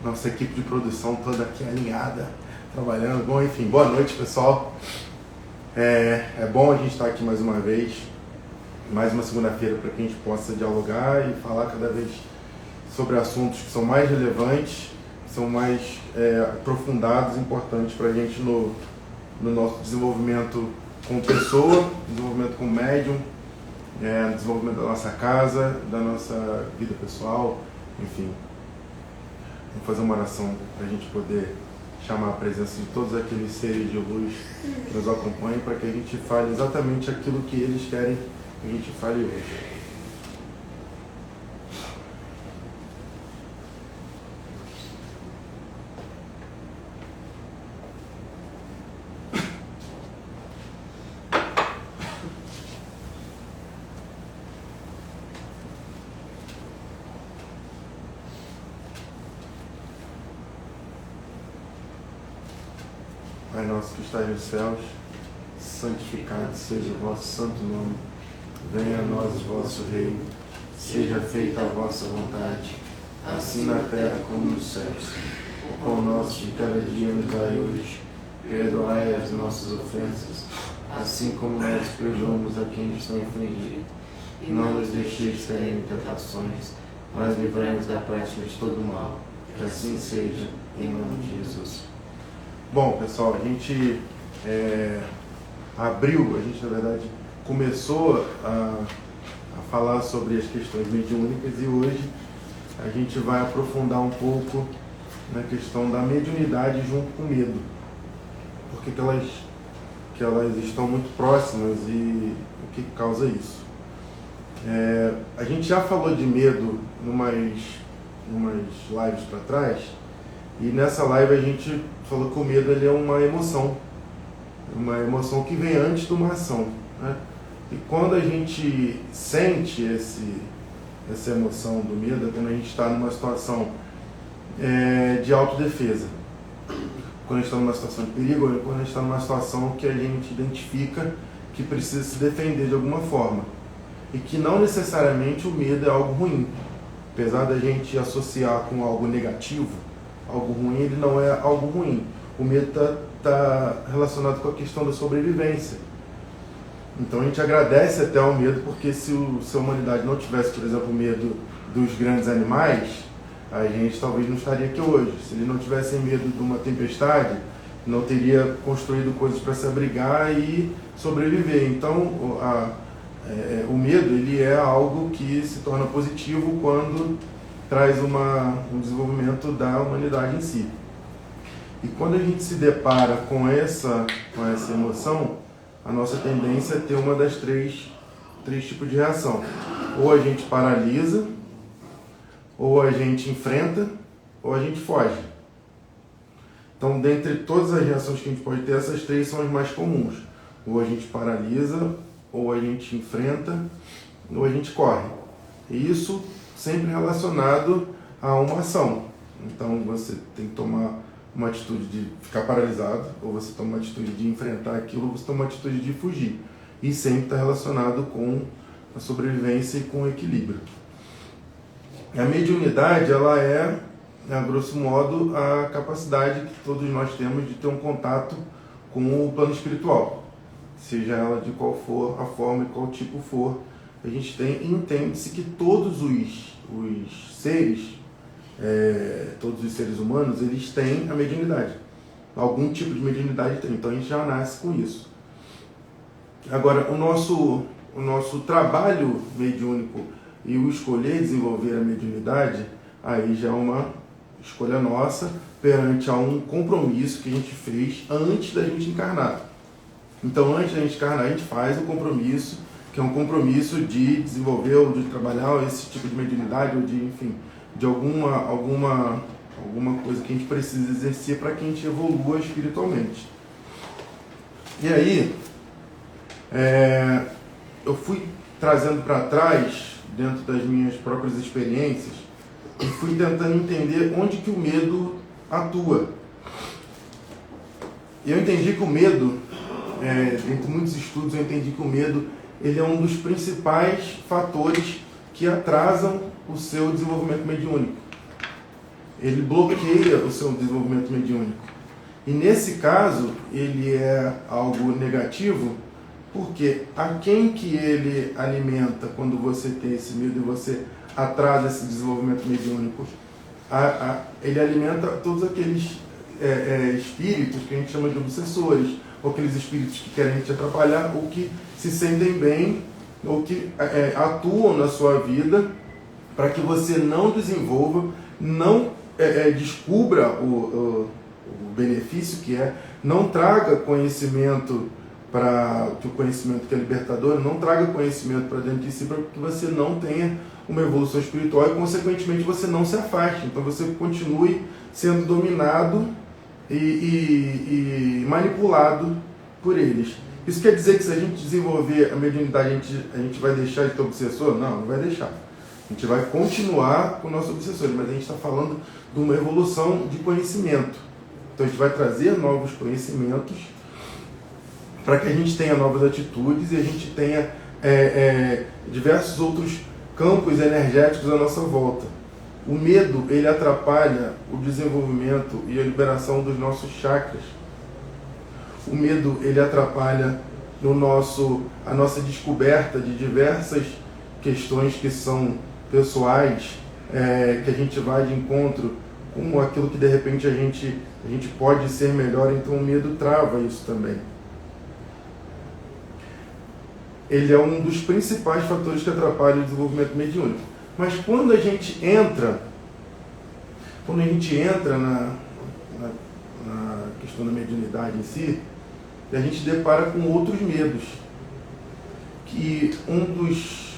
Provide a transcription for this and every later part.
Nossa equipe de produção toda aqui alinhada, trabalhando. Bom, enfim, boa noite, pessoal. É bom a gente estar aqui mais uma vez, mais uma segunda-feira, para que a gente possa dialogar e falar cada vez sobre assuntos que são mais relevantes, que são mais aprofundados e importantes para a gente no nosso desenvolvimento como pessoa, desenvolvimento como médium, desenvolvimento da nossa casa, da nossa vida pessoal, enfim. Vamos fazer uma oração para a gente poder chamar a presença de todos aqueles seres de luz que nos acompanham, para que a gente fale exatamente aquilo que eles querem que a gente fale hoje. Pai nosso que estás nos céus, santificado seja o vosso santo nome. Venha a nós o vosso reino, seja feita a vossa vontade, assim na terra como nos céus. O pão nosso de cada dia nos dai hoje, perdoai as nossas ofensas, assim como nós perdoamos a quem nos tem ofendido. E não nos deixeis cair em tentações, mas livrai-nos da prática de todo mal. Que assim seja, em nome de Jesus. Bom, pessoal, a gente abriu, a gente na verdade começou a falar sobre as questões mediúnicas e hoje a gente vai aprofundar um pouco na questão da mediunidade junto com o medo. Porque que elas estão muito próximas e o que causa isso. A gente já falou de medo numas lives para trás, e nessa live a gente falou que o medo ele é uma emoção que vem antes de uma ação, né? E quando a gente sente essa emoção do medo, é quando a gente está numa situação de autodefesa, quando a gente está numa situação de perigo, ou quando a gente está numa situação que a gente identifica que precisa se defender de alguma forma, e que não necessariamente o medo é algo ruim, apesar da gente associar com algo negativo. Algo ruim, ele não é algo ruim. O medo está relacionado com a questão da sobrevivência. Então a gente agradece até ao medo, porque se a humanidade não tivesse, por exemplo, medo dos grandes animais, a gente talvez não estaria aqui hoje. Se ele não tivesse medo de uma tempestade, não teria construído coisas para se abrigar e sobreviver. Então o medo ele é algo que se torna positivo quando traz um desenvolvimento da humanidade em si. E quando a gente se depara com essa emoção, a nossa tendência é ter uma das três tipos de reação. Ou a gente paralisa, ou a gente enfrenta, ou a gente foge. Então, dentre todas as reações que a gente pode ter, essas três são as mais comuns. Ou a gente paralisa, ou a gente enfrenta, ou a gente corre. E isso sempre relacionado a uma ação. Então você tem que tomar uma atitude de ficar paralisado, ou você toma uma atitude de enfrentar aquilo, ou você toma uma atitude de fugir. E sempre está relacionado com a sobrevivência e com o equilíbrio. A mediunidade, ela a grosso modo, a capacidade que todos nós temos de ter um contato com o plano espiritual. Seja ela de qual for a forma e qual tipo for, a gente tem, e entende-se que todos os seres, todos os seres humanos, eles têm a mediunidade. Algum tipo de mediunidade tem, então a gente já nasce com isso. Agora, o nosso trabalho mediúnico e o escolher desenvolver a mediunidade, aí já é uma escolha nossa perante a um compromisso que a gente fez antes da gente encarnar. Então, antes da gente encarnar, a gente faz o compromisso, que é um compromisso de desenvolver ou de trabalhar esse tipo de mediunidade, ou de, enfim, de alguma coisa que a gente precisa exercer para que a gente evolua espiritualmente. E aí, eu fui trazendo para trás, dentro das minhas próprias experiências, e fui tentando entender onde que o medo atua. E eu entendi que o medo, entre muitos estudos, eu entendi que o medo ele é um dos principais fatores que atrasam o seu desenvolvimento mediúnico. ele bloqueia o seu desenvolvimento mediúnico. E nesse caso, ele é algo negativo, porque a quem que ele alimenta quando você tem esse medo e você atrasa esse desenvolvimento mediúnico? Ele alimenta todos aqueles espíritos que a gente chama de obsessores, ou aqueles espíritos que querem te atrapalhar, ou que se sentem bem, ou que atuam na sua vida para que você não desenvolva, não descubra o benefício que é, não traga conhecimento para que o conhecimento que é libertador, não traga conhecimento para dentro de si para que você não tenha uma evolução espiritual e, consequentemente, você não se afaste. Então, você continue sendo dominado e manipulado por eles. Isso quer dizer que se a gente desenvolver a mediunidade, a gente vai deixar de ter obsessor? Não, não vai deixar. A gente vai continuar com o nosso obsessor, mas a gente está falando de uma evolução de conhecimento. Então, a gente vai trazer novos conhecimentos para que a gente tenha novas atitudes e a gente tenha diversos outros campos energéticos à nossa volta. O medo, ele atrapalha o desenvolvimento e a liberação dos nossos chakras. O medo, ele atrapalha a nossa descoberta de diversas questões que são pessoais, que a gente vai de encontro com aquilo que de repente a gente pode ser melhor, então o medo trava isso também. Ele é um dos principais fatores que atrapalham o desenvolvimento mediúnico. Mas quando a gente entra na questão da mediunidade em si, a gente depara com outros medos. Que um dos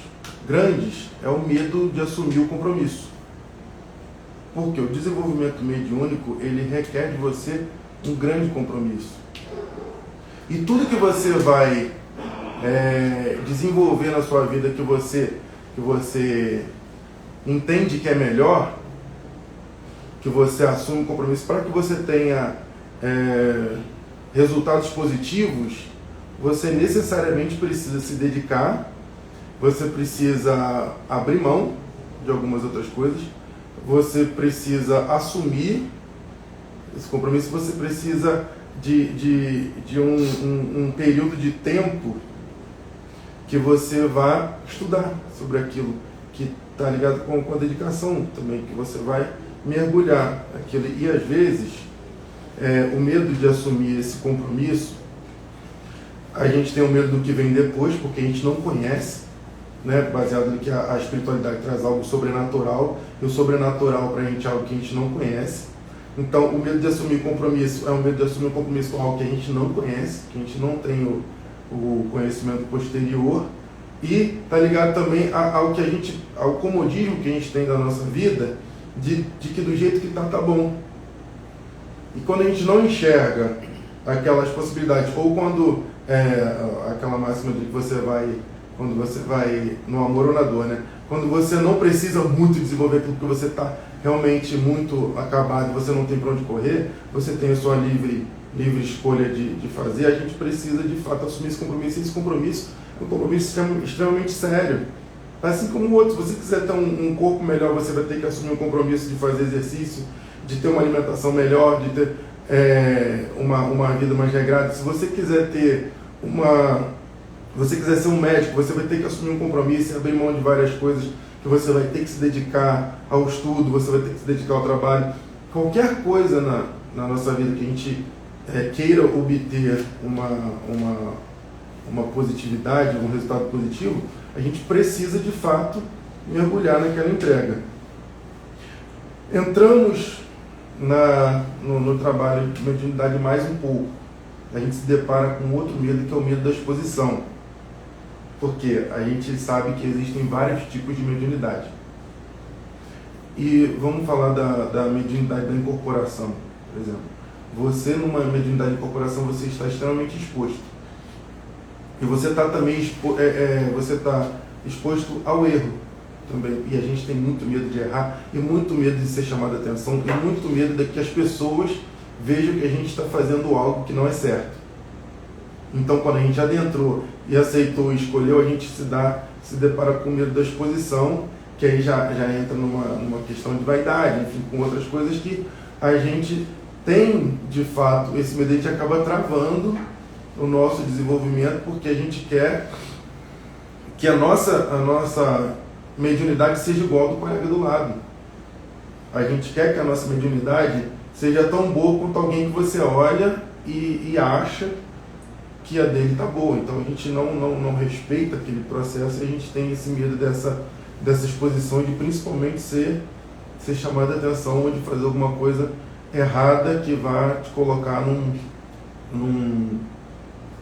grandes é o medo de assumir o compromisso. Porque o desenvolvimento mediúnico, ele requer de você um grande compromisso. E tudo que você vai desenvolver na sua vida que você entende que é melhor, que você assume um compromisso para que você tenha resultados positivos, você necessariamente precisa se dedicar, você precisa abrir mão de algumas outras coisas, você precisa assumir esse compromisso, você precisa de um período de tempo que você vai estudar sobre aquilo, que está ligado com a dedicação também, que você vai mergulhar aquilo. E às vezes, o medo de assumir esse compromisso, a gente tem o medo do que vem depois, porque a gente não conhece, né, baseado no que a espiritualidade traz algo sobrenatural, e o sobrenatural para a gente é algo que a gente não conhece. Então, o medo de assumir compromisso é um medo de assumir um compromisso com algo que a gente não conhece, que a gente não tem o conhecimento posterior, e está ligado também ao comodismo que a gente tem da nossa vida, de que do jeito que está, tá bom. E quando a gente não enxerga aquelas possibilidades, ou quando aquela máxima de que quando você vai no amor ou na dor, né? Quando você não precisa muito desenvolver aquilo que você está realmente muito acabado, você não tem para onde correr, você tem a sua livre escolha de fazer, a gente precisa de fato assumir esse compromisso, e esse compromisso é um compromisso extremamente sério. Assim como outros, se você quiser ter um corpo melhor, você vai ter que assumir um compromisso de fazer exercício, de ter uma alimentação melhor, de ter uma vida mais regrada. Se você quiser você quiser ser um médico, você vai ter que assumir um compromisso e abrir mão de várias coisas, que você vai ter que se dedicar ao estudo, você vai ter que se dedicar ao trabalho. Qualquer coisa na nossa vida que a gente queira obter uma positividade, um resultado positivo, a gente precisa de fato mergulhar naquela entrega. Entramos no trabalho de mediunidade mais um pouco. A gente se depara com outro medo, que é o medo da exposição. Porque a gente sabe que existem vários tipos de mediunidade. E vamos falar da mediunidade da incorporação, por exemplo. Você, numa mediunidade de incorporação, você está extremamente exposto. E você está também exposto ao erro também. E a gente tem muito medo de errar, e muito medo de ser chamado a atenção, e muito medo de que as pessoas vejam que a gente está fazendo algo que não é certo. Então, quando a gente adentrou e aceitou e escolheu, a gente se depara com medo da exposição, que aí já entra numa questão de vaidade, enfim, com outras coisas que a gente tem, de fato, esse medo, a gente acaba travando o nosso desenvolvimento, porque a gente quer que a nossa mediunidade seja igual ao do colega do lado. A gente quer que a nossa mediunidade seja tão boa quanto alguém que você olha e acha que a dele está boa. Então a gente não respeita aquele processo e a gente tem esse medo dessa exposição de principalmente ser chamado a atenção ou de fazer alguma coisa errada que vá te colocar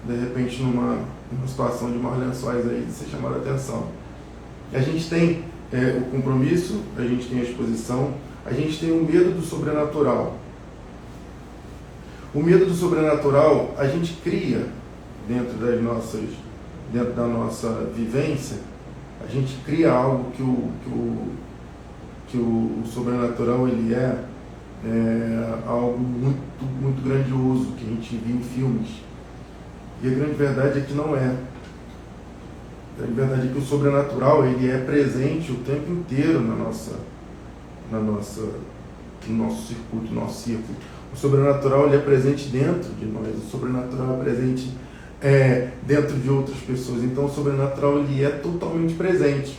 de repente numa situação de maus lençóis aí, de ser chamado a atenção. A gente tem o compromisso, a gente tem a exposição, a gente tem o medo do sobrenatural. O medo do sobrenatural a gente cria dentro da nossa vivência, a gente cria algo que o sobrenatural ele é algo muito, muito grandioso que a gente viu em filmes. E a grande verdade é que não é. A grande verdade é que o sobrenatural ele é presente o tempo inteiro no nosso circuito, no nosso círculo. O sobrenatural ele é presente dentro de nós, o sobrenatural é presente dentro de outras pessoas. Então o sobrenatural ele é totalmente presente.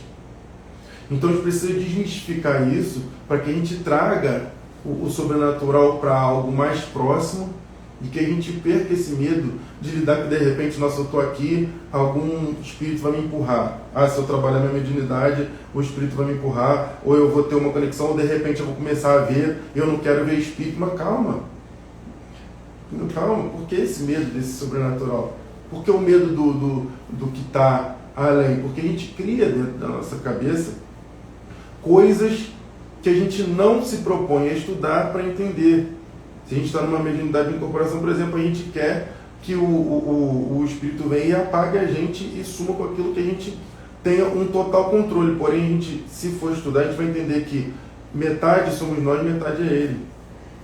Então a gente precisa desmistificar isso para que a gente traga o sobrenatural para algo mais próximo e que a gente perca esse medo de lidar que de repente, nossa, eu estou aqui, algum espírito vai me empurrar. Se eu trabalhar minha mediunidade, o espírito vai me empurrar, ou eu vou ter uma conexão, ou de repente eu vou começar a ver, eu não quero ver espírito. Mas calma, por que esse medo desse sobrenatural? Por que o medo do que está além? Porque a gente cria dentro da nossa cabeça coisas que a gente não se propõe a estudar para entender. Se a gente está numa mediunidade de incorporação, por exemplo, a gente quer que o espírito venha e apague a gente e suma com aquilo que a gente tenha um total controle. Porém, a gente, se for estudar, a gente vai entender que metade somos nós, metade é ele.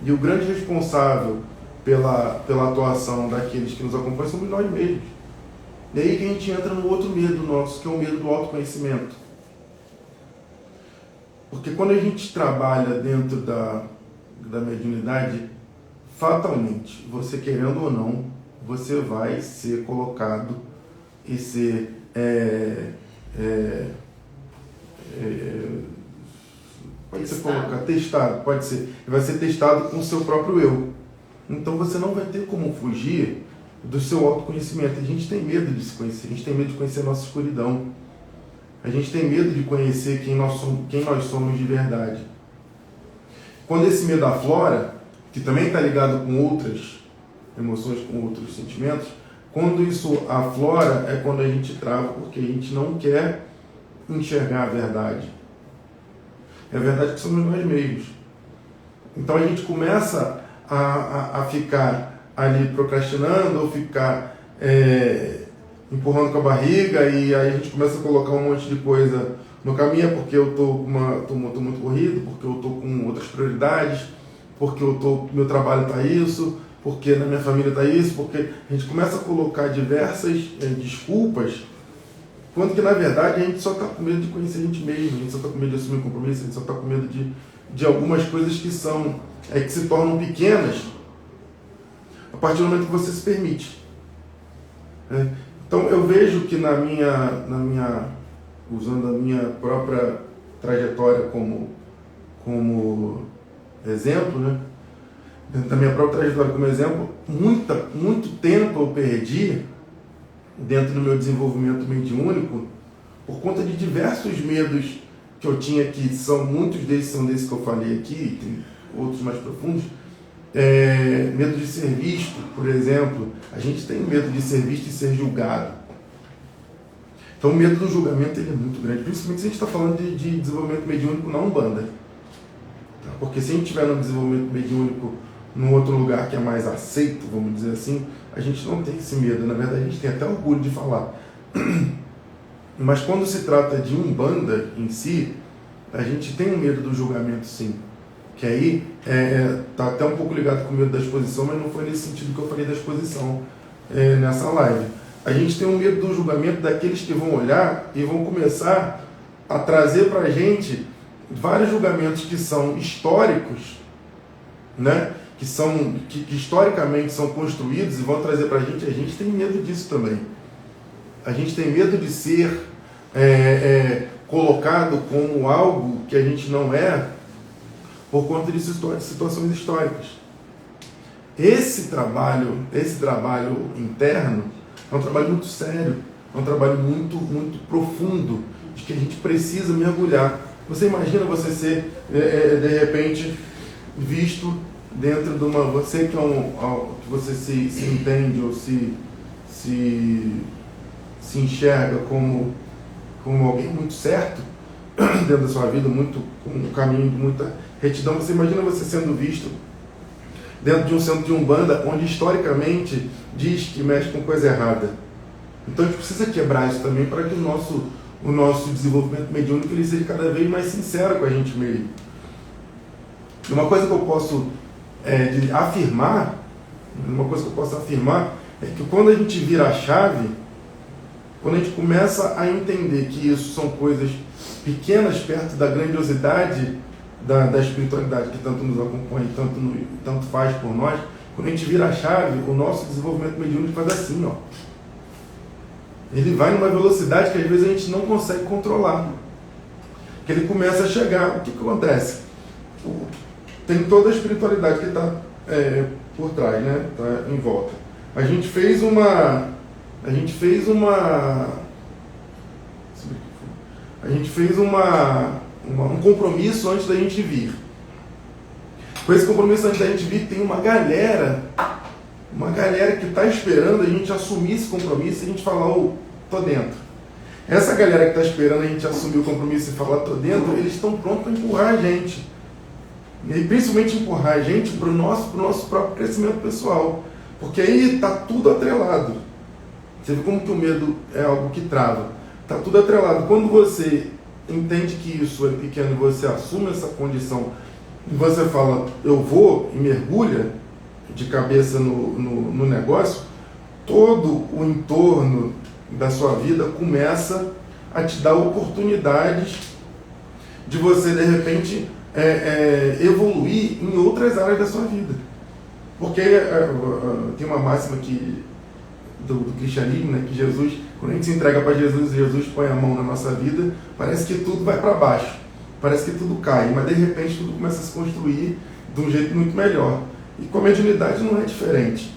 E o grande responsável pela atuação daqueles que nos acompanham somos nós mesmos. E aí que a gente entra no outro medo nosso, que é o medo do autoconhecimento. Porque quando a gente trabalha dentro da mediunidade, fatalmente, você querendo ou não, você vai ser colocado e ser pode ser colocado, testado, pode ser, vai ser testado com o seu próprio eu. Então você não vai ter como fugir do seu autoconhecimento. A gente tem medo de se conhecer, a gente tem medo de conhecer a nossa escuridão, a gente tem medo de conhecer quem nós somos de verdade. Quando esse medo aflora, que também está ligado com outras emoções, com outros sentimentos, quando isso aflora é quando a gente trava, porque a gente não quer enxergar a verdade. É a verdade que somos nós mesmos. Então a gente começa a ficar ali procrastinando, ou ficar empurrando com a barriga, e aí a gente começa a colocar um monte de coisa no caminho, porque eu estou muito corrido, porque eu estou com outras prioridades, porque meu trabalho está isso, porque na minha família está isso, porque a gente começa a colocar diversas desculpas, quando que na verdade a gente só está com medo de conhecer a gente mesmo, a gente só está com medo de assumir um compromisso, a gente só está com medo de algumas coisas que que se tornam pequenas a partir do momento que você se permite. Então eu vejo que usando a minha própria trajetória como exemplo, né? Dentro da minha própria trajetória como exemplo, muito tempo eu perdi dentro do meu desenvolvimento mediúnico por conta de diversos medos que eu tinha, que muitos deles são desses que eu falei aqui, tem outros mais profundos. Medo de ser visto, por exemplo. A gente tem medo de ser visto e ser julgado. Então o medo do julgamento ele é muito grande, principalmente se a gente está falando de desenvolvimento mediúnico na Umbanda. Porque se a gente tiver no desenvolvimento mediúnico num outro lugar que é mais aceito, vamos dizer assim, a gente não tem esse medo. Na verdade, a gente tem até orgulho de falar. Mas quando se trata de Umbanda em si, a gente tem um medo do julgamento, sim. Que aí está até um pouco ligado com o medo da exposição, mas não foi nesse sentido que eu falei da exposição nessa live. A gente tem um medo do julgamento daqueles que vão olhar e vão começar a trazer para a gente vários julgamentos que são históricos, né? que historicamente são construídos e vão trazer para a gente tem medo disso também. A gente tem medo de ser colocado como algo que a gente não é por conta de situações históricas. Esse trabalho interno é um trabalho muito sério, é um trabalho muito, muito profundo, de que a gente precisa mergulhar. Você imagina você ser, de repente, visto dentro de uma... Você que que você se entende ou se enxerga como alguém muito certo dentro da sua vida, com um caminho de muita retidão. Você imagina você sendo visto dentro de um centro de Umbanda, onde historicamente diz que mexe com coisa errada. Então a gente precisa quebrar isso também para que o nosso desenvolvimento mediúnico ele seja cada vez mais sincero com a gente mesmo. E uma coisa que eu posso afirmar é que quando a gente vira a chave, quando a gente começa a entender que isso são coisas pequenas perto da grandiosidade da espiritualidade que tanto nos acompanha e tanto faz por nós, quando a gente vira a chave, o nosso desenvolvimento mediúnico faz assim, ó. Ele vai numa velocidade que às vezes a gente não consegue controlar. Que ele começa a chegar. O que acontece? Tem toda a espiritualidade que está por trás, né? Está em volta. A gente fez um compromisso antes da gente vir. Com esse compromisso antes da gente vir, tem uma galera que está esperando a gente assumir esse compromisso e a gente falar, tô dentro. Essa galera que está esperando a gente assumir o compromisso e falar, tô dentro, eles estão prontos para empurrar a gente. E principalmente empurrar a gente para o nosso próprio crescimento pessoal. Porque aí está tudo atrelado. Você vê como que o medo é algo que trava. Está tudo atrelado. Quando você entende que isso é pequeno, você assume essa condição e você fala, eu vou e mergulha de cabeça no negócio, todo o entorno da sua vida começa a te dar oportunidades de você, de repente, evoluir em outras áreas da sua vida. Porque tem uma máxima do cristianismo, né, que Jesus, quando a gente se entrega para Jesus, Jesus põe a mão na nossa vida, parece que tudo vai para baixo, parece que tudo cai, mas de repente tudo começa a se construir de um jeito muito melhor. E com a mediunidade não é diferente.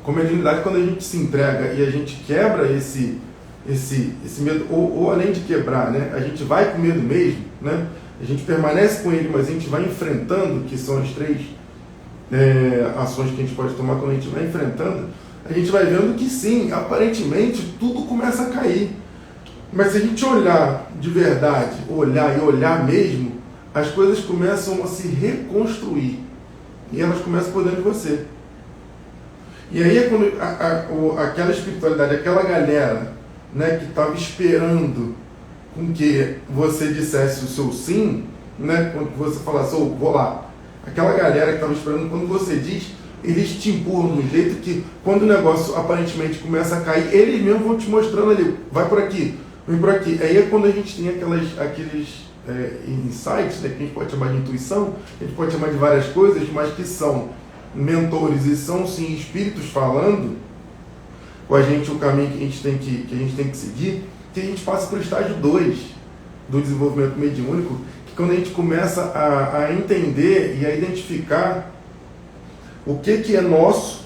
Com a mediunidade, quando a gente se entrega e a gente quebra esse medo, ou além de quebrar, né, a gente vai com medo mesmo, né, a gente permanece com ele, mas a gente vai enfrentando, que são as três ações que a gente pode tomar quando a gente vai enfrentando, a gente vai vendo que sim, aparentemente tudo começa a cair. Mas se a gente olhar de verdade, olhar mesmo, as coisas começam a se reconstruir. E elas começam por dentro de você. E aí é quando aquela espiritualidade, aquela galera, né, que estava esperando com que você dissesse o seu sim, né, quando você falasse, vou lá. Aquela galera que estava esperando, quando você diz, eles te empurram de um jeito que, quando o negócio aparentemente começa a cair, eles mesmos vão te mostrando ali, vai por aqui, vem por aqui. Aí é quando a gente tem aqueles insights, né, que a gente pode chamar de intuição, a gente pode chamar de várias coisas, mas que são mentores e são sim espíritos falando com a gente o caminho que a gente tem que seguir, que a gente passa para o estágio 2 do desenvolvimento mediúnico, que quando a gente começa a entender e a identificar o que é nosso,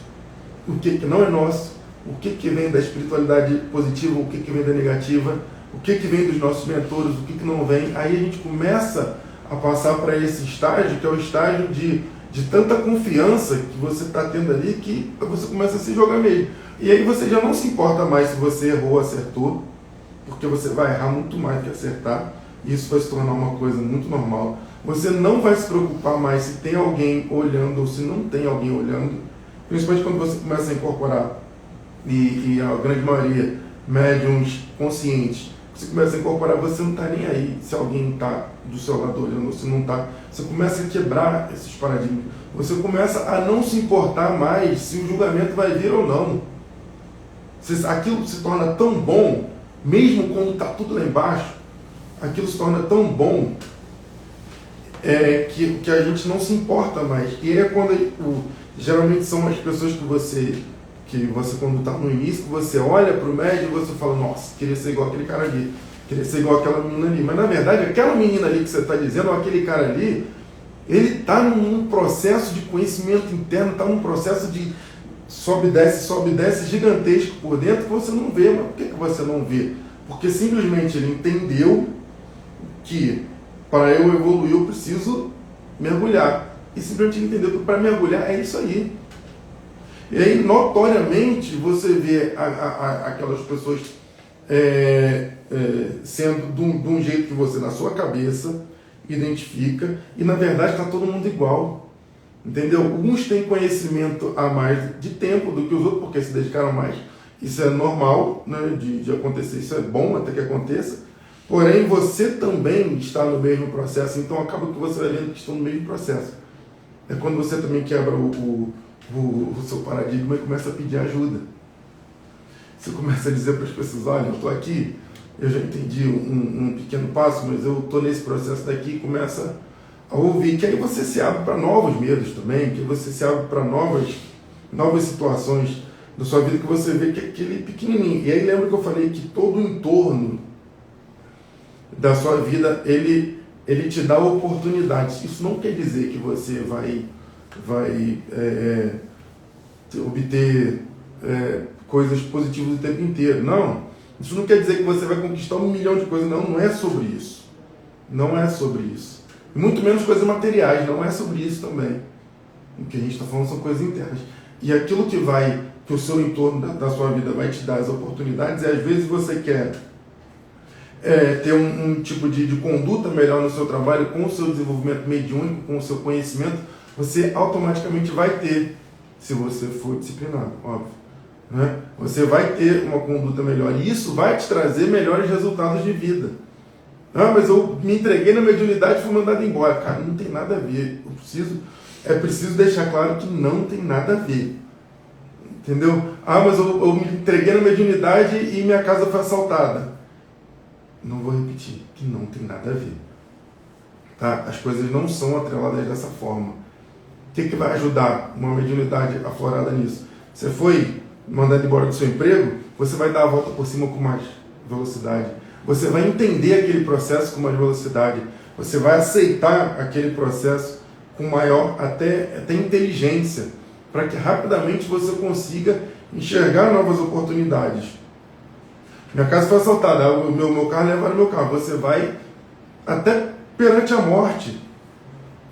o que não é nosso, o que vem da espiritualidade positiva, o que vem da negativa, o que vem dos nossos mentores, o que não vem, aí a gente começa a passar para esse estágio, que é o estágio de tanta confiança que você está tendo ali, que você começa a se jogar mesmo. E aí você já não se importa mais se você errou ou acertou, porque você vai errar muito mais que acertar, e isso vai se tornar uma coisa muito normal. Você não vai se preocupar mais se tem alguém olhando ou se não tem alguém olhando, principalmente quando você começa a incorporar, e a grande maioria, médiums conscientes, você começa a incorporar, você não está nem aí se alguém está do seu lado olhando ou se não está. Você começa a quebrar esses paradigmas. Você começa a não se importar mais se o julgamento vai vir ou não. Aquilo se torna tão bom, mesmo quando está tudo lá embaixo, aquilo se torna tão bom que a gente não se importa mais. E é quando geralmente são as pessoas que você quando está no início, que você olha para o médio e você fala, nossa, queria ser igual aquele cara ali, queria ser igual aquela menina ali. Mas na verdade, aquela menina ali que você está dizendo, ou aquele cara ali, ele está num processo de conhecimento interno, está num processo de sobe e desce gigantesco por dentro que você não vê. Mas por que você não vê? Porque simplesmente ele entendeu que para eu evoluir eu preciso mergulhar. E simplesmente entendeu que para mergulhar é isso aí. E aí, notoriamente, você vê aquelas pessoas sendo de um jeito que você, na sua cabeça, identifica, e na verdade está todo mundo igual. Entendeu? Uns têm conhecimento a mais de tempo do que os outros, porque se dedicaram mais. Isso é normal, né, de acontecer, isso é bom até que aconteça. Porém, você também está no mesmo processo, então acaba que você vai vendo que estão no mesmo processo. É quando você também quebra o seu paradigma e começa a pedir ajuda. Você começa a dizer para as pessoas, olha, eu estou aqui, eu já entendi um pequeno passo, mas eu estou nesse processo daqui, e começa a ouvir, que aí você se abre para novos medos também, que você se abre para novas situações da sua vida, que você vê que aquele pequenininho. E aí lembra que eu falei que todo o entorno da sua vida, ele te dá oportunidades. Isso não quer dizer que você vai obter coisas positivas o tempo inteiro. Não. Isso não quer dizer que você vai conquistar 1 milhão de coisas. Não, não é sobre isso. Não é sobre isso. E muito menos coisas materiais. Não é sobre isso também. O que a gente está falando são coisas internas. E aquilo que o seu entorno da sua vida vai te dar as oportunidades, e às vezes você quer ter um tipo de conduta melhor no seu trabalho, com o seu desenvolvimento mediúnico, com o seu conhecimento, você automaticamente vai ter, se você for disciplinado, óbvio. Né? Você vai ter uma conduta melhor, e isso vai te trazer melhores resultados de vida. Ah, mas eu me entreguei na mediunidade e fui mandado embora. Cara, não tem nada a ver. É preciso deixar claro que não tem nada a ver. Entendeu? Ah, mas eu me entreguei na mediunidade e minha casa foi assaltada. Não vou repetir, que não tem nada a ver. Tá? As coisas não são atreladas dessa forma. O que vai ajudar uma mediunidade aflorada nisso? Você foi mandado embora do seu emprego, você vai dar a volta por cima com mais velocidade. Você vai entender aquele processo com mais velocidade. Você vai aceitar aquele processo com maior até inteligência, para que rapidamente você consiga enxergar novas oportunidades. Minha casa foi assaltada, o meu carro, levaram meu carro. Você vai, até perante a morte,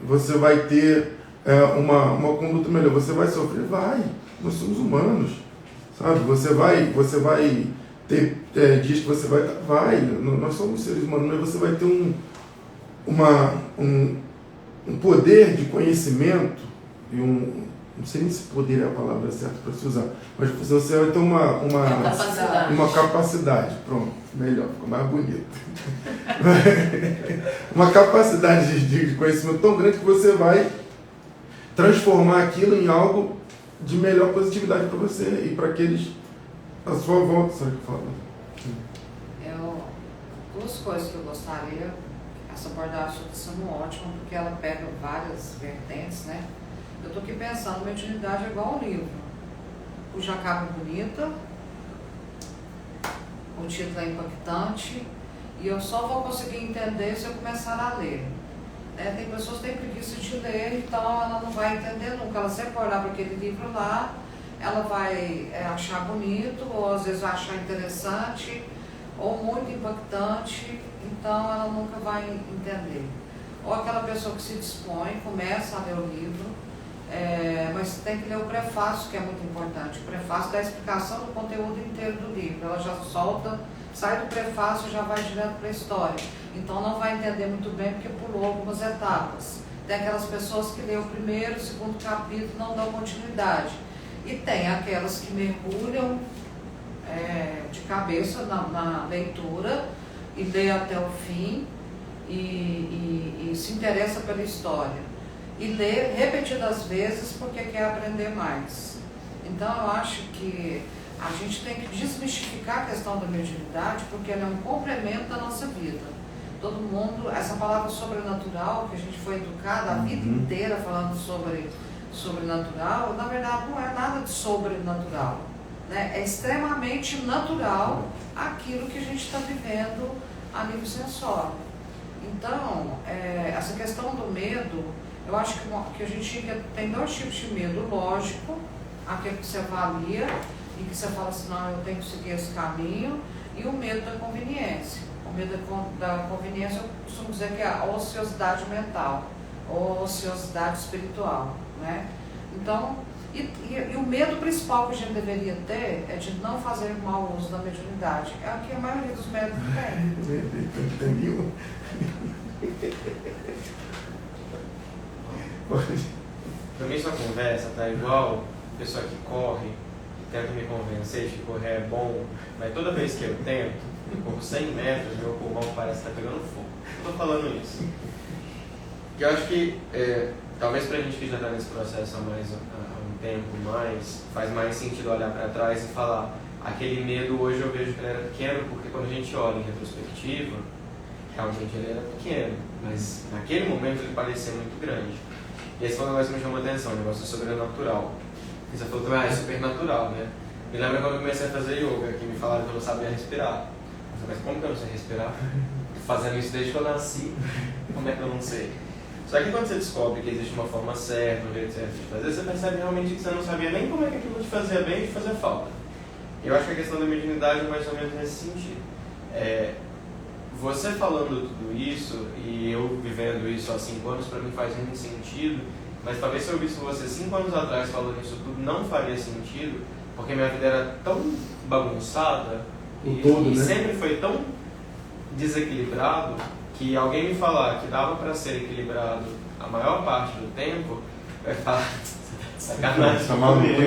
você vai ter uma conduta melhor. Você vai sofrer? Vai. Nós somos humanos. Sabe? Você vai ter dias que você vai. Nós somos seres humanos, mas você vai ter um poder de conhecimento e não sei nem se poder é a palavra certa para se usar, mas você vai ter uma capacidade, pronto, melhor, ficou mais bonito. Uma capacidade de conhecimento tão grande que você vai transformar aquilo em algo de melhor positividade para você e para aqueles à sua volta. Sabe o que eu falo? Duas coisas que eu gostaria, essa abordagem está sendo ótima, porque ela pega várias vertentes, né? Eu estou aqui pensando, mediunidade é igual um livro, cuja capa é bonita, o título é impactante, e eu só vou conseguir entender se eu começar a ler. Tem pessoas que têm preguiça de ler, então ela não vai entender nunca. Ela sempre vai olhar para aquele livro lá, ela vai achar bonito, ou às vezes vai achar interessante, ou muito impactante, então ela nunca vai entender. Ou aquela pessoa que se dispõe, começa a ler o livro, mas tem que ler o prefácio, que é muito importante. O prefácio dá a explicação do conteúdo inteiro do livro. Ela já solta, sai do prefácio e já vai direto para a história. Então não vai entender muito bem porque pulou algumas etapas. Tem aquelas pessoas que lêem o primeiro, o segundo capítulo e não dão continuidade. E tem aquelas que mergulham de cabeça na leitura e lê até o fim e se interessa pela história. E lê repetidas vezes porque quer aprender mais. Então eu acho que a gente tem que desmistificar a questão da mediunidade, porque ela é um complemento da nossa vida. Todo mundo, essa palavra sobrenatural, que a gente foi educada a vida inteira falando sobre sobrenatural, na verdade não é nada de sobrenatural, né? É extremamente natural aquilo que a gente está vivendo a nível sensório. Então, essa questão do medo, eu acho que a gente tem dois tipos de medo: lógico, aquele que você avalia e que você fala assim, não, eu tenho que seguir esse caminho, e o medo da conveniência. O medo da conveniência, eu costumo dizer que é a ociosidade mental, ou ociosidade espiritual, né? Então, e o medo principal que a gente deveria ter é de não fazer mau uso da mediunidade. É o que a maioria dos médicos tem. Pra mim, sua conversa tá igual a pessoa que corre, tenta me convencer de que correr é bom, mas toda vez que eu tento, por 100 metros, meu pulmão parece estar pegando fogo. Eu tô falando isso. Que eu acho que, talvez pra gente que já tá nesse processo há um tempo mais, faz mais sentido olhar para trás e falar, aquele medo hoje eu vejo que ele era pequeno, porque quando a gente olha em retrospectiva, realmente ele era pequeno, mas naquele momento ele parecia muito grande. E esse foi um negócio que me chamou a atenção, um negócio sobrenatural. E você falou também, é supernatural, né? Me lembra quando eu comecei a fazer yoga, que me falaram que eu não sabia respirar. Eu falei, mas como que eu não sei respirar? Fazendo isso desde que eu nasci, como é que eu não sei? Só que quando você descobre que existe uma forma certa, um jeito certo de fazer, você percebe realmente que você não sabia nem como é que aquilo te fazia bem e te fazia falta. Eu acho que a questão da mediunidade é mais ou menos nesse sentido. Você falando tudo isso, e eu vivendo isso há 5 anos, para mim faz muito sentido, mas talvez se eu visse você 5 anos atrás falando isso tudo, não faria sentido, porque minha vida era tão bagunçada, e sempre foi tão desequilibrado, que alguém me falar que dava para ser equilibrado a maior parte do tempo, vai falar, sacanagem comigo.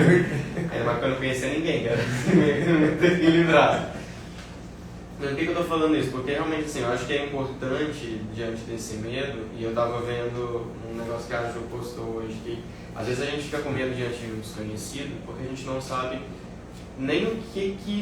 Mas eu não conhecia ninguém, cara, muito equilibrado. Por que eu tô falando isso? Porque realmente, assim, eu acho que é importante, diante desse medo, e eu tava vendo um negócio que a Ju postou hoje, que às vezes a gente fica com medo diante de um desconhecido, porque a gente não sabe nem o que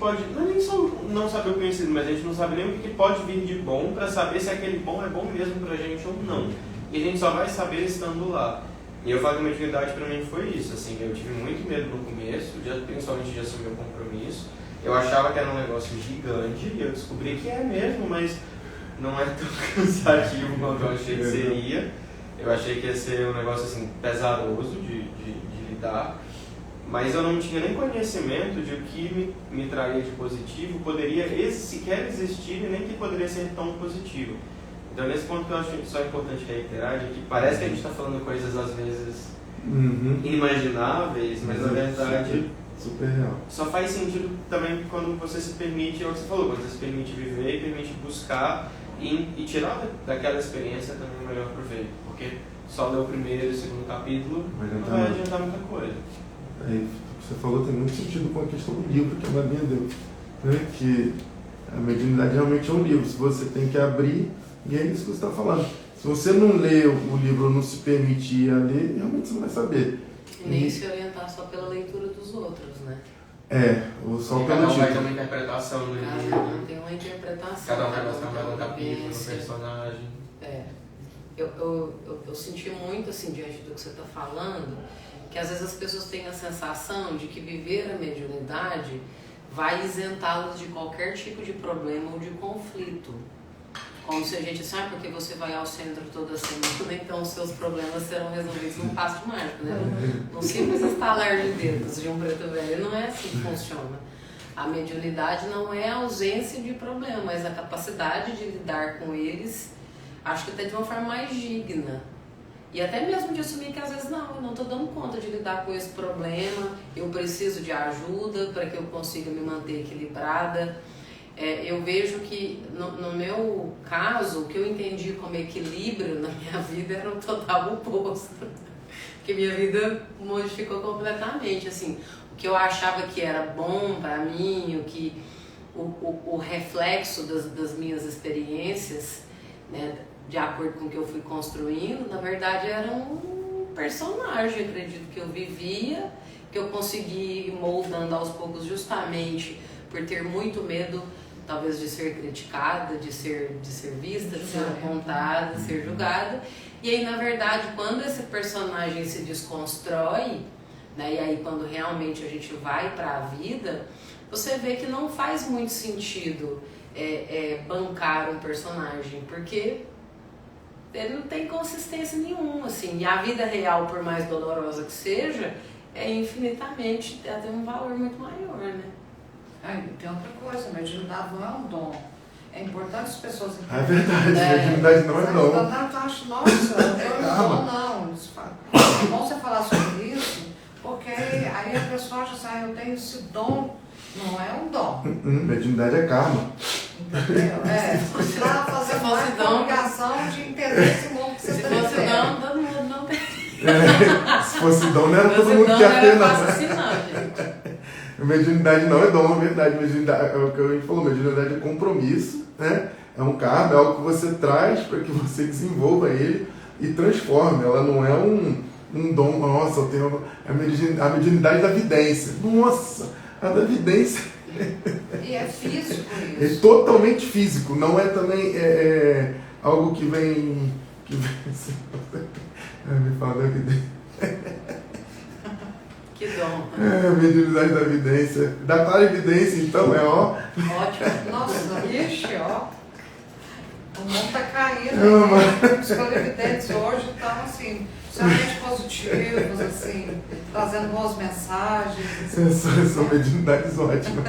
pode, não é nem só não saber o conhecido, mas a gente não sabe nem o que pode vir de bom para saber se aquele bom é bom mesmo pra gente ou não. E a gente só vai saber estando lá. E eu falo que a mediunidade pra mim foi isso, assim, eu tive muito medo no começo, principalmente de assumir o compromisso. Eu achava que era um negócio gigante, e eu descobri que é mesmo, mas não é tão cansativo quanto eu achei que seria. Eu achei que ia ser um negócio assim, pesaroso de lidar, mas eu não tinha nem conhecimento de o que me traria de positivo poderia sequer existir e nem que poderia ser tão positivo. Então, nesse ponto que eu acho só importante reiterar, de que parece que a gente está falando coisas às vezes inimagináveis, mas na verdade super real. Só faz sentido também quando você se permite, é o que você falou, quando você se permite viver e permite buscar e tirar daquela experiência também o melhor proveito, porque só ler o primeiro e o segundo capítulo não vai adiantar muita coisa. Você falou tem muito sentido com a questão do livro que a Marinha deu, né? Que a mediunidade realmente é um livro, se você tem que abrir, e é isso que você está falando. Se você não lê o livro ou não se permitir a ler, realmente você não vai saber. E nem se orientar só pela leitura dos outros, né? Ou só pelo cada um vai ter título. uma interpretação do livro. Cada um tem uma interpretação. Cada um vai gostar de um capítulo, do personagem. Eu senti muito, assim, diante do que você está falando, que às vezes as pessoas têm a sensação de que viver a mediunidade vai isentá-las de qualquer tipo de problema ou de conflito. Como se a gente sabe, porque você vai ao centro toda semana, então os seus problemas serão resolvidos num passo mágico, né? Num simples estalar de dedos de um preto velho, não é assim que funciona. A mediunidade não é a ausência de problemas, mas a capacidade de lidar com eles, acho que até de uma forma mais digna. E até mesmo de assumir que às vezes eu não estou dando conta de lidar com esse problema, eu preciso de ajuda para que eu consiga me manter equilibrada. Eu vejo que no meu caso, o que eu entendi como equilíbrio na minha vida era o total oposto. Porque minha vida modificou completamente. Assim, o que eu achava que era bom para mim, o reflexo das minhas experiências, né, de acordo com o que eu fui construindo, na verdade era um personagem, acredito, que eu vivia, que eu consegui ir moldando aos poucos justamente por ter muito medo talvez de ser criticada, de ser vista, de ser apontada, de ser julgada. E aí, na verdade, quando esse personagem se desconstrói, né, e aí quando realmente a gente vai para a vida, você vê que não faz muito sentido bancar um personagem, porque ele não tem consistência nenhuma, assim. E a vida real, por mais dolorosa que seja, infinitamente, ela tem um valor muito maior, né? Tem outra coisa, a mediunidade não é um dom. É importante as pessoas É verdade, a mediunidade não é dom. Eu acho, nossa, eu não dom, não. É bom você falar sobre isso, porque aí a pessoa acha assim, eu tenho esse dom. Não é um dom. Mediunidade é karma. Entendeu? Para fazer uma obrigação de entender esse mundo que você está vivendo. Se fosse dom, todo mundo não tem. Se fosse dom, não era todo mundo que ia ter, não. Assim, não, gente. Mediunidade não é dom, é verdade. Mediunidade, é o que a gente falou, mediunidade é compromisso, né? É um karma, é algo que você traz para que você desenvolva ele e transforme. Ela não é um dom, nossa, eu tenho a mediunidade da vidência. Nossa, a da vidência. E é físico isso. É totalmente físico, não é também algo que vem me fala da vidência. Que dom. Mediunidade da vidência. Da clarividência, então, ó. Ótimo. Nossa, ixi, ó. O mundo tá caindo. Os clarividentes hoje estão, assim, somente positivos, assim, trazendo boas mensagens. São mediunidades ótimas.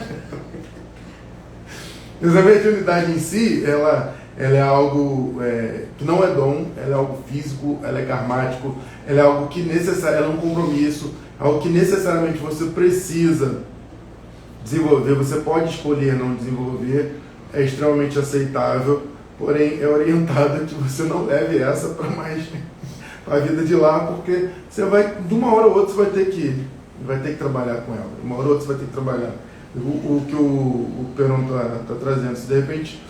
Mas a mediunidade em si, ela é algo que não é dom, ela é algo físico, ela é karmático, ela é algo que ela é um compromisso, algo que necessariamente você precisa desenvolver, você pode escolher não desenvolver, é extremamente aceitável, porém é orientado que você não leve essa para a vida de lá, porque você vai, de uma hora ou outra, você vai ter que trabalhar com ela, de uma hora ou outra você vai ter que trabalhar. O que o Peron está trazendo, se de repente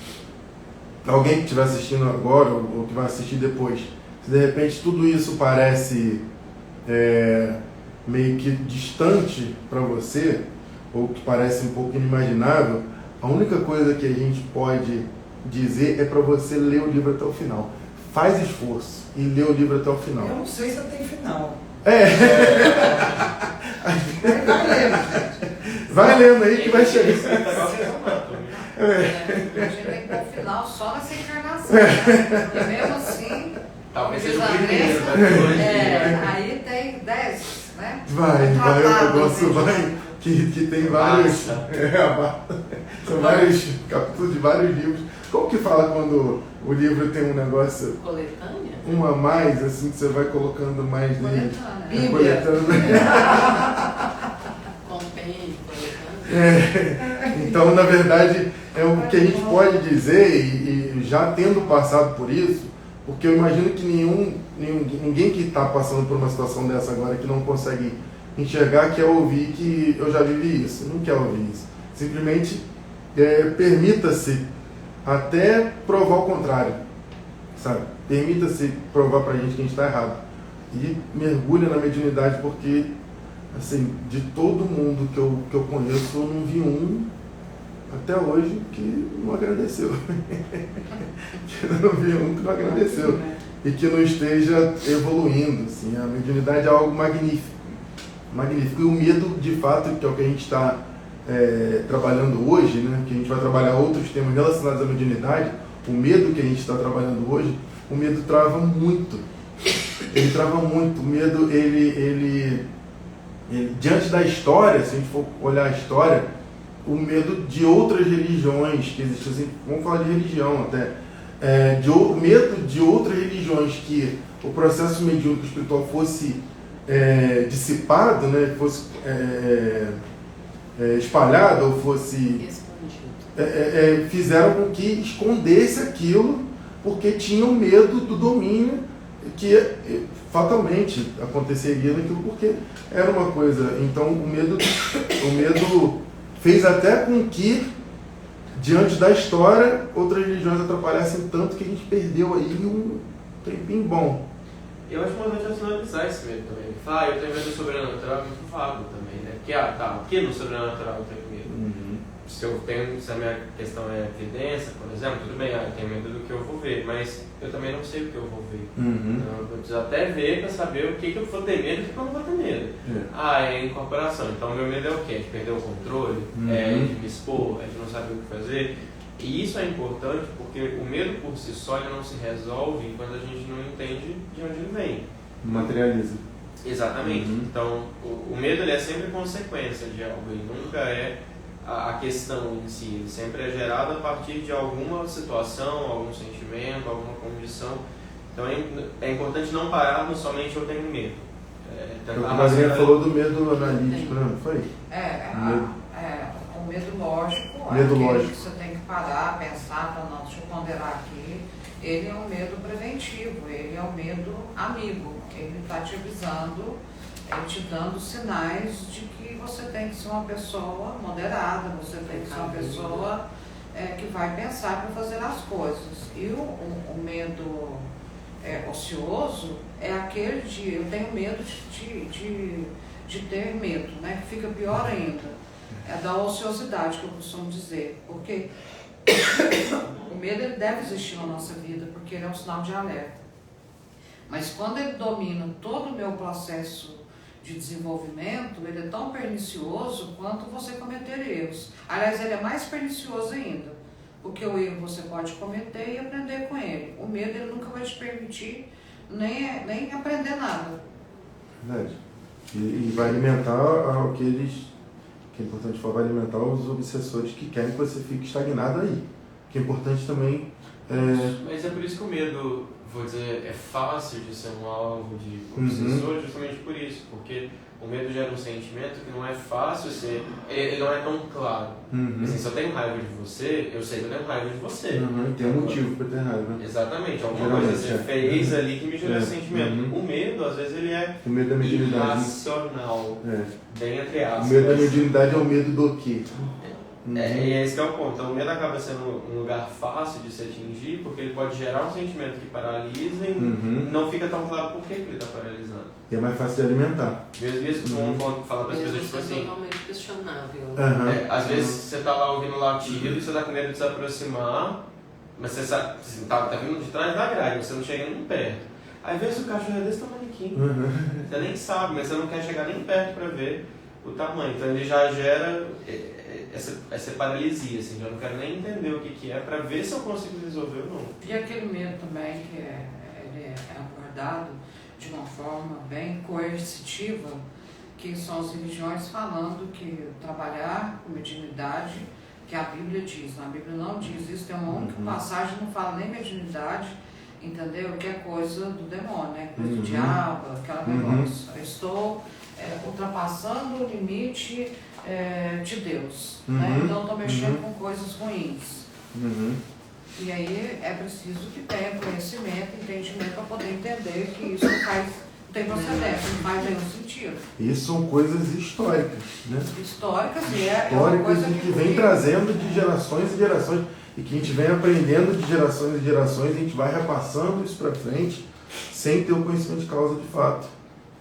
alguém que estiver assistindo agora ou que vai assistir depois, se de repente tudo isso parece meio que distante para você, ou que parece um pouco inimaginável, a única coisa que a gente pode dizer é para você ler o livro até o final. Faz esforço e lê o livro até o final. Eu não sei se tem final. Vai lendo, gente. Vai lendo aí que vai chegar. A gente tem que pôr o final só nessa encarnação. Né? E mesmo assim, Talvez diz seja a o primeiro da Vanessa, aí tem 10, né? Vai, o negócio vai, que tem vários. São vários capítulos de vários livros. Como que fala quando o livro tem um negócio, Coletânea? um a mais, assim, que você vai colocando mais nele? Bíblia. Compêndio, coletânea. Então, na verdade, é o que a gente pode dizer, e já tendo passado por isso, porque eu imagino que ninguém que está passando por uma situação dessa agora que não consegue enxergar quer ouvir que eu já vivi isso, não quer ouvir isso. Simplesmente permita-se até provar o contrário, sabe? Permita-se provar pra gente que a gente está errado. E mergulha na mediunidade, porque, assim, de todo mundo que eu conheço, eu não vi um até hoje que não agradeceu. Que eu não vi um que não agradeceu. E que não esteja evoluindo. Assim. A mediunidade é algo magnífico. Magnífico. E o medo, de fato, que é o que a gente está trabalhando hoje, né? Que a gente vai trabalhar outros temas relacionados à mediunidade, o medo que a gente está trabalhando hoje, o medo trava muito. Ele trava muito. O medo, ele diante da história, se a gente for olhar a história, o medo de outras religiões que existem, assim, vamos falar de religião até, o medo de outras religiões que o processo mediúnico espiritual fosse dissipado, né, fosse espalhado ou fosse fizeram com que escondesse aquilo, porque tinham medo do domínio que fatalmente aconteceria naquilo, porque era uma coisa. Então o medo fez até com que, diante da história, outras religiões atrapalhassem tanto que a gente perdeu aí um tempinho bom. Eu acho importante racionalizar esse medo também. Falar, eu tenho medo do sobrenatural, é muito vago também, né? Porque, o que no sobrenatural eu tenho medo? Uhum. se a minha questão é evidência, por exemplo, tudo bem, eu tenho medo do que eu vou ver, mas eu também não sei o que eu vou ver. Então, eu preciso até ver para saber o que eu vou ter medo e o que eu não vou ter medo. É incorporação. Então, meu medo é o quê? De perder o controle, é de me expor, é de não saber o que fazer. E isso é importante porque o medo por si só ele não se resolve enquanto a gente não entende de onde ele vem. Materializa. Exatamente. Então, o medo ele é sempre consequência de algo, ele nunca é a questão em si, ele sempre é gerado a partir de alguma situação, algum sentimento, alguma condição. Então, é importante não parar no somente eu tenho medo. A Maria falou do medo analítico, não foi? O medo lógico, medo lógico. Que você tem que parar, pensar, para não, deixa eu ponderar aqui. Ele é um medo preventivo, ele é um medo amigo. Ele está te avisando, te dando sinais de que você tem que ser uma pessoa moderada, você tem que ser uma pessoa que vai pensar para fazer as coisas. E o medo ocioso é aquele de eu tenho medo de ter medo, né? Que fica pior ainda. É da ociosidade que eu costumo dizer, porque o medo ele deve existir na nossa vida, porque ele é um sinal de alerta. Mas quando ele domina todo o meu processo de desenvolvimento, ele é tão pernicioso quanto você cometer erros. Aliás, ele é mais pernicioso ainda, porque o erro você pode cometer e aprender com ele. O medo ele nunca vai te permitir nem aprender nada. Verdade. E vai alimentar aqueles, que é importante falar, vai alimentar os obsessores que querem que você fique estagnado aí. Que é importante também... Mas é por isso que o medo, vou dizer, é fácil de ser um alvo de obsessor, justamente por isso, porque o medo gera um sentimento que não é fácil ser, ele não é tão claro. Assim, se eu tenho raiva de você, eu sei que eu tenho raiva de você. Tem um motivo para ter raiva. Exatamente, alguma coisa você fez ali que me gerou esse sentimento. O medo, às vezes, ele é o medo da mediunidade, irracional, bem entre aspas. O medo da mediunidade é o medo do quê? E é esse que é o ponto. Então, o medo acaba sendo um lugar fácil de se atingir, porque ele pode gerar um sentimento que paralisa e não fica tão claro por que ele está paralisando. E é mais fácil de alimentar. Mesmo isso, vamos falar para as pessoas, tipo assim... É totalmente questionável. Às vezes você está lá ouvindo latido e você está com medo de se aproximar, mas você sabe, você tá vindo de trás da grade, você não chega nem perto. Aí, às vezes, o cachorro é desse tamanho aqui. Você nem sabe, mas você não quer chegar nem perto para ver o tamanho. Então, ele já gera... essa paralisia, assim, já não quero nem entender o que é para ver se eu consigo resolver ou não. E aquele medo também que ele é abordado de uma forma bem coercitiva, que são as religiões falando que trabalhar com mediunidade, que a Bíblia diz, a Bíblia não diz isso, tem uma única passagem que não fala nem mediunidade, entendeu? Que é coisa do demônio, né? Coisa do diabo, aquela negócio. Eu estou ultrapassando o limite de Deus, né? Então estou mexendo com coisas ruins. E aí é preciso que tenha conhecimento, entendimento para poder entender que isso não tem procedência, não faz nenhum sentido. Isso são coisas históricas, né? Históricas e é uma coisa que vem trazendo de gerações e gerações e que a gente vem aprendendo de gerações e gerações, a gente vai repassando isso para frente sem ter o conhecimento de causa de fato.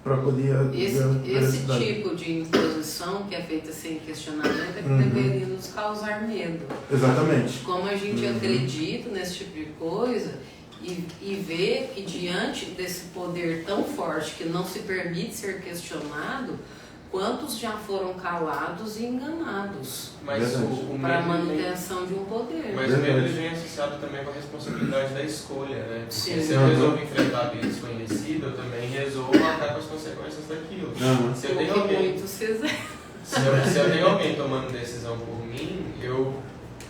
Para poder esse tipo de imposição que é feita sem questionamento é que deveria nos causar medo. Exatamente. Como a gente acredita nesse tipo de coisa e vê que diante desse poder tão forte que não se permite ser questionado, quantos já foram calados e enganados para a manutenção de um poder. Mas o medo ele vem associado também com a responsabilidade da escolha, né? Porque Sim. se eu resolvo enfrentar aquele desconhecido, eu também resolvo arcar com as consequências daquilo. Se eu tenho alguém, se eu tenho alguém tomando decisão por mim, eu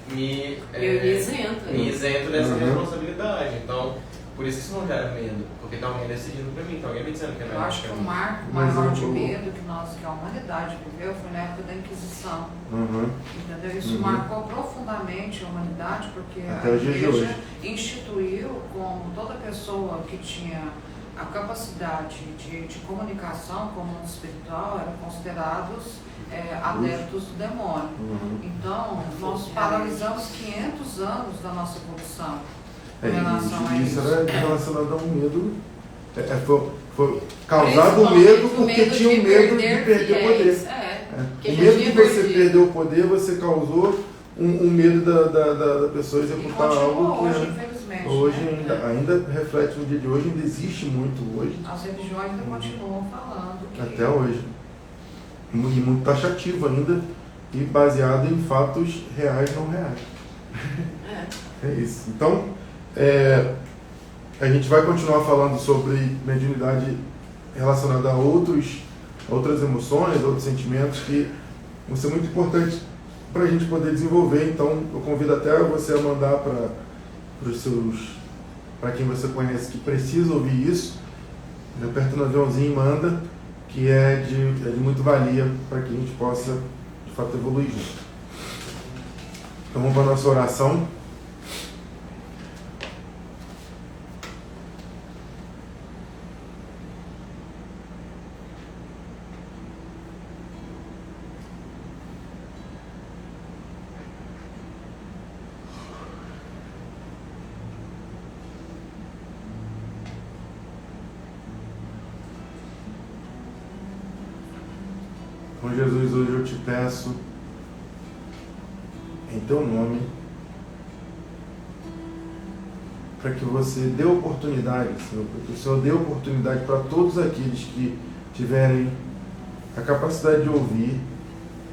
me isento dessa responsabilidade. Então, por isso isso não gera medo, porque tem alguém decidindo para mim, tem alguém me dizendo que é melhor. Eu acho que o marco maior de medo que a humanidade viveu foi na época da Inquisição. Entendeu? Isso marcou profundamente a humanidade, porque a Igreja instituiu como toda pessoa que tinha a capacidade de comunicação com o mundo espiritual eram considerados adeptos do demônio. Então, nós paralisamos 500 anos da nossa evolução. Isso era relacionado a um medo, foi causado o medo porque tinha o medo de perder o poder. O medo de você perder o poder, você causou um medo da pessoa executar algo que hoje, infelizmente. hoje né? ainda reflete no dia de hoje, ainda existe muito hoje. As religiões ainda continuam falando. Que... Até hoje. E muito taxativo ainda e baseado em fatos reais, não reais. É isso. Então, a gente vai continuar falando sobre mediunidade relacionada a outras emoções, outros sentimentos que vão ser muito importantes para a gente poder desenvolver. Então, eu convido até você a mandar para quem você conhece que precisa ouvir isso, aperta no aviãozinho e manda, que é de muito valia para que a gente possa, de fato, evoluir junto. Então, vamos para a nossa oração. Então, Jesus, hoje eu te peço, em teu nome, para que você dê oportunidade, Senhor, para que o Senhor dê oportunidade para todos aqueles que tiverem a capacidade de ouvir,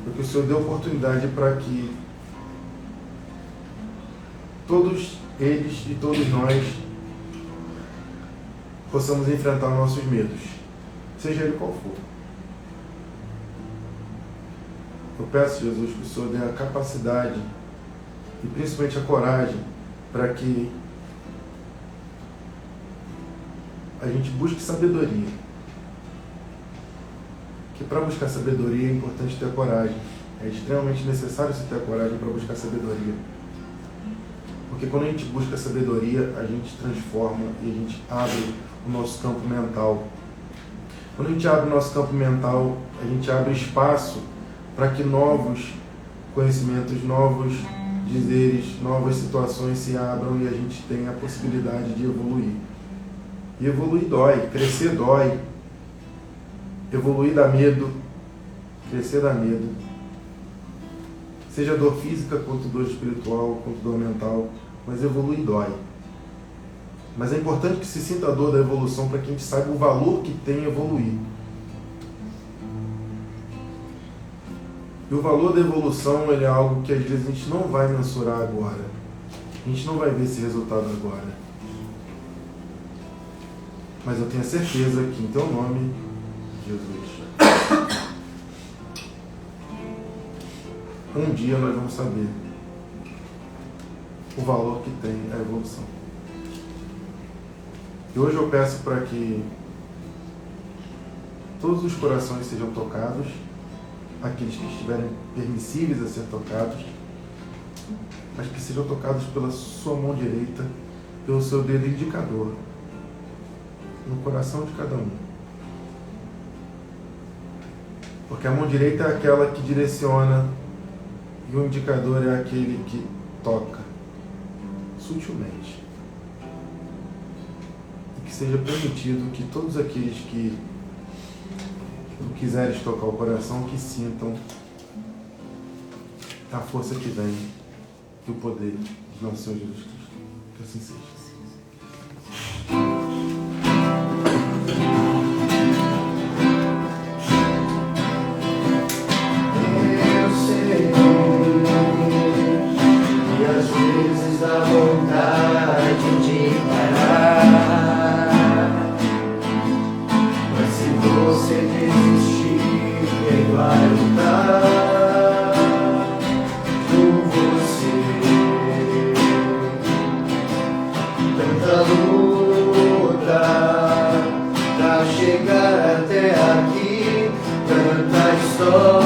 para que o Senhor dê oportunidade para que todos eles e todos nós possamos enfrentar nossos medos, seja ele qual for. Eu peço, Jesus, que o Senhor dê a capacidade e principalmente a coragem para que a gente busque sabedoria. Que para buscar sabedoria é importante ter coragem. É extremamente necessário você ter coragem para buscar sabedoria. Porque quando a gente busca sabedoria, a gente transforma e a gente abre o nosso campo mental. Quando a gente abre o nosso campo mental, a gente abre espaço para que novos conhecimentos, novos dizeres, novas situações se abram e a gente tenha a possibilidade de evoluir. E evoluir dói, crescer dói. Evoluir dá medo, crescer dá medo. Seja dor física, quanto dor espiritual, quanto dor mental, mas evoluir dói. Mas é importante que se sinta a dor da evolução para que a gente saiba o valor que tem evoluir. E o valor da evolução ele é algo que às vezes a gente não vai mensurar agora. A gente não vai ver esse resultado agora. Mas eu tenho a certeza que em teu nome, Jesus, um dia nós vamos saber o valor que tem a evolução. E hoje eu peço para que todos os corações sejam tocados, aqueles que estiverem permissíveis a ser tocados, mas que sejam tocados pela sua mão direita, pelo seu dedo indicador, no coração de cada um. Porque a mão direita é aquela que direciona e o indicador é aquele que toca sutilmente. E que seja permitido que todos aqueles que quiseres tocar o coração, que sintam a força que vem do poder de nosso Senhor Jesus Cristo. Que assim seja. Chegar até aqui, tanta história.